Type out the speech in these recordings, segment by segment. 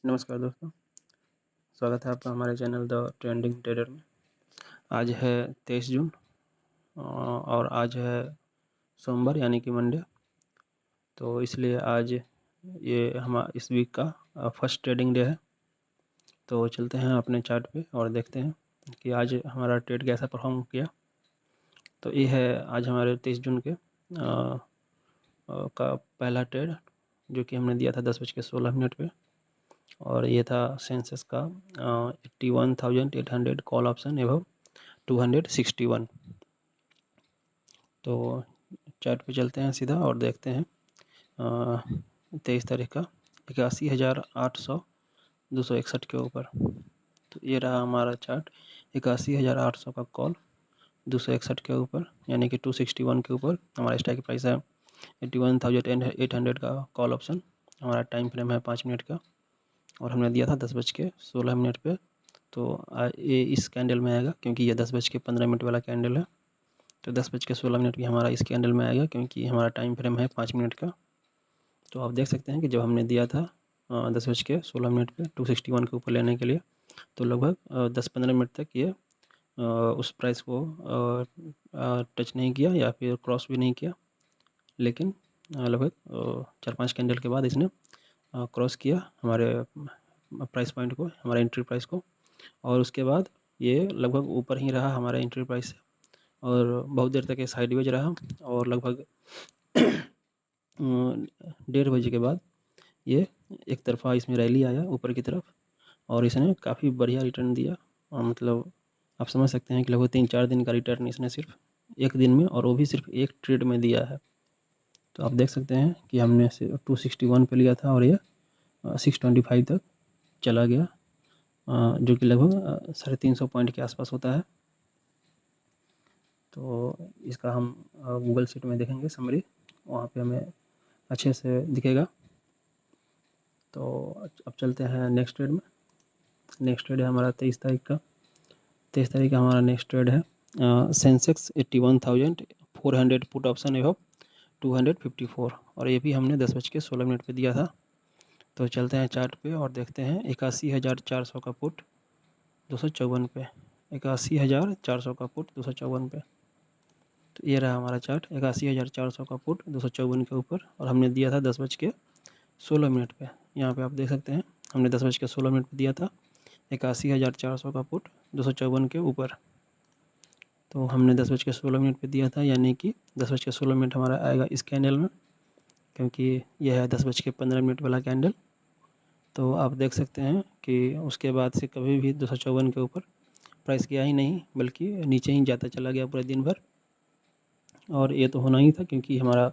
नमस्कार दोस्तों, स्वागत है आपका हमारे चैनल द ट्रेंडिंग ट्रेडर में। आज है 23 जून और आज है सोमवार यानी कि मंडे। तो इसलिए आज ये हमारा इस वीक का फर्स्ट ट्रेडिंग डे है। तो चलते हैं अपने चार्ट पे और देखते हैं कि आज हमारा ट्रेड कैसा परफॉर्म किया। तो ये है आज हमारे 23 जून के का पहला ट्रेड, जो कि हमने दिया था 10:16 पे, और ये था सेंसेक्स का 81,800 कॉल ऑप्शन एवं 261। तो चार्ट पे चलते हैं सीधा और देखते हैं 23 तारीख का 81,800 के ऊपर। तो ये रहा हमारा चार्ट, 81,800 का कॉल 261 के ऊपर यानी कि 261 के ऊपर हमारा स्ट्राइक प्राइस है। 81,800 का कॉल ऑप्शन, हमारा टाइम फ्रेम है 5 मिनट का और हमने दिया था 10:16 पे। तो ये इस कैंडल में आएगा क्योंकि ये 10:15 वाला कैंडल है। तो 10:16 भी हमारा इस कैंडल में आएगा क्योंकि हमारा टाइम फ्रेम है 5 मिनट का। तो आप देख सकते हैं कि जब हमने दिया था 10:16 पे 261 के ऊपर लेने के लिए, तो लगभग 10-15 मिनट तक ये उस प्राइस को टच नहीं किया या फिर क्रॉस भी नहीं किया, लेकिन लगभग 4-5 कैंडल के बाद इसने क्रॉस किया हमारे प्राइस पॉइंट को, हमारे एंट्री प्राइस को, और उसके बाद ये लगभग ऊपर ही रहा हमारे एंट्री प्राइस से और बहुत देर तक ये साइडवेज रहा और लगभग 1:30 बजे के बाद ये एक तरफा इसमें रैली आया ऊपर की तरफ और इसने काफ़ी बढ़िया रिटर्न दिया। और मतलब आप समझ सकते हैं कि लगभग 3-4 दिन का रिटर्न इसने सिर्फ एक दिन में, और वो भी सिर्फ एक ट्रेड में दिया है। तो आप देख सकते हैं कि हमने 261 पे लिया था और ये 625 तक चला गया, जो कि लगभग 350 पॉइंट के आसपास होता है। तो इसका हम गूगल शीट में देखेंगे समरी, वहाँ पे हमें अच्छे से दिखेगा। तो अब चलते हैं नेक्स्ट ट्रेड में। नेक्स्ट ट्रेड है हमारा 23 तारीख का। 23 तारीख का हमारा नेक्स्ट ट्रेड है सेंसेक्स 81,400 पुट ऑप्शन एवं 254, और ये भी हमने 10:16 पे दिया था। तो चलते हैं चार्ट पे और देखते हैं 81,400 का पुट 254 पे, 81,400 का पुट 254 पे। तो ये रहा हमारा चार्ट, 81,400 का पुट 254 के ऊपर, और हमने दिया था 10:16 पे। यहाँ पे आप देख सकते हैं हमने 10:16 पे दिया था 81,400 का पुट 254 के ऊपर। तो हमने 10:16 पे दिया था यानी कि 10:16 हमारा आएगा इस कैंडल में, क्योंकि यह है 10:15 वाला कैंडल। तो आप देख सकते हैं कि उसके बाद से कभी भी 254 के ऊपर प्राइस गया ही नहीं, बल्कि नीचे ही जाता चला गया पूरे दिन भर। और ये तो होना ही था क्योंकि हमारा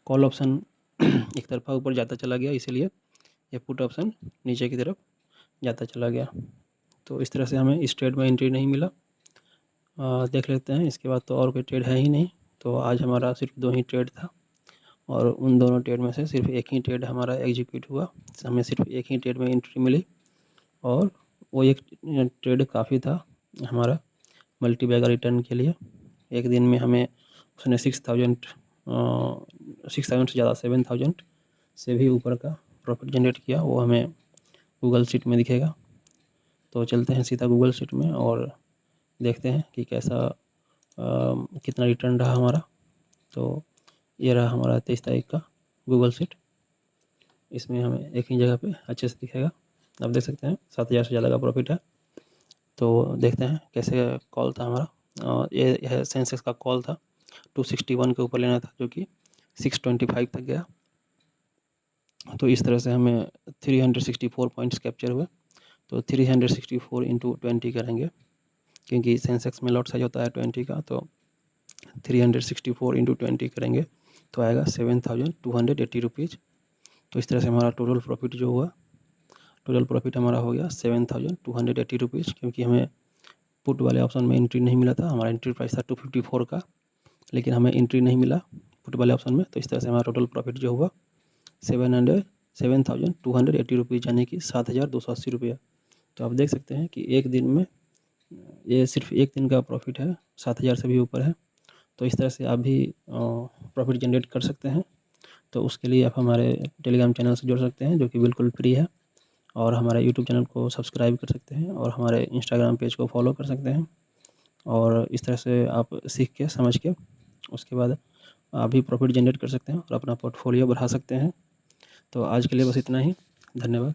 कॉल ऑप्शन एक तरफा ऊपर जाता चला गया, इसीलिए ये पुट ऑप्शन नीचे की तरफ जाता चला गया। तो इस तरह से हमें इस ट्रेड में एंट्री नहीं मिला। देख लेते हैं, इसके बाद तो और कोई ट्रेड है ही नहीं। तो आज हमारा सिर्फ 2 ही ट्रेड था और उन दोनों ट्रेड में से सिर्फ एक ही ट्रेड हमारा एग्जीक्यूट हुआ। हमें सिर्फ एक ही ट्रेड में एंट्री मिली और वो एक ट्रेड काफ़ी था हमारा मल्टी बैगर रिटर्न के लिए। एक दिन में हमें उसने 6,000 से ज़्यादा 7,000 से भी ऊपर का प्रॉफिट जनरेट किया, वो हमें गूगल शीट में दिखेगा। तो चलते हैं सीधा गूगल शीट में और देखते हैं कि कैसा कितना रिटर्न रहा हमारा। तो ये रहा हमारा 23 तारीख का गूगल शीट। इसमें हमें एक ही जगह पे अच्छे से दिखेगा, आप देख सकते हैं 7,000 से ज़्यादा का प्रॉफिट है। तो देखते हैं कैसे कॉल था हमारा। ये है सेंसेक्स का कॉल था, 261 के ऊपर लेना था जो कि 625 तक गया। तो इस तरह से हमें 364 पॉइंट्स कैप्चर हुए। तो 364 इंटू 20 करेंगे क्योंकि सेंसेक्स में लॉट साइज होता है 20 का। तो 364 इंटू 20 करेंगे तो आएगा 7,280 रुपीज़। तो इस तरह से हमारा टोटल प्रॉफिट जो हुआ, टोटल प्रॉफिट हमारा हो गया 7,280 रुपीज़, क्योंकि हमें पुट वाले ऑप्शन में एंट्री नहीं मिला था। हमारा एंट्री प्राइस था 254 का, लेकिन हमें एंट्री नहीं मिला पुट वाले ऑप्शन में। तो इस तरह से हमारा टोटल प्रॉफिट जो हुआ 7,280 रुपीज़, यानी कि 7,280 रुपया। तो आप देख सकते हैं कि एक दिन में ये सिर्फ एक दिन का प्रॉफिट है, 7,000 से भी ऊपर है। तो इस तरह से आप भी प्रॉफिट जनरेट कर सकते हैं। तो उसके लिए आप हमारे टेलीग्राम चैनल से जुड़ सकते हैं, जो कि बिल्कुल फ्री है। और हमारे यूट्यूब चैनल को सब्सक्राइब कर सकते हैं और हमारे इंस्टाग्राम पेज को फॉलो कर सकते हैं। और इस तरह से आप सीख के समझ के उसके बाद आप भी प्रॉफिट जनरेट कर सकते हैं और अपना पोर्टफोलियो बढ़ा सकते हैं। तो आज के लिए बस इतना ही। धन्यवाद।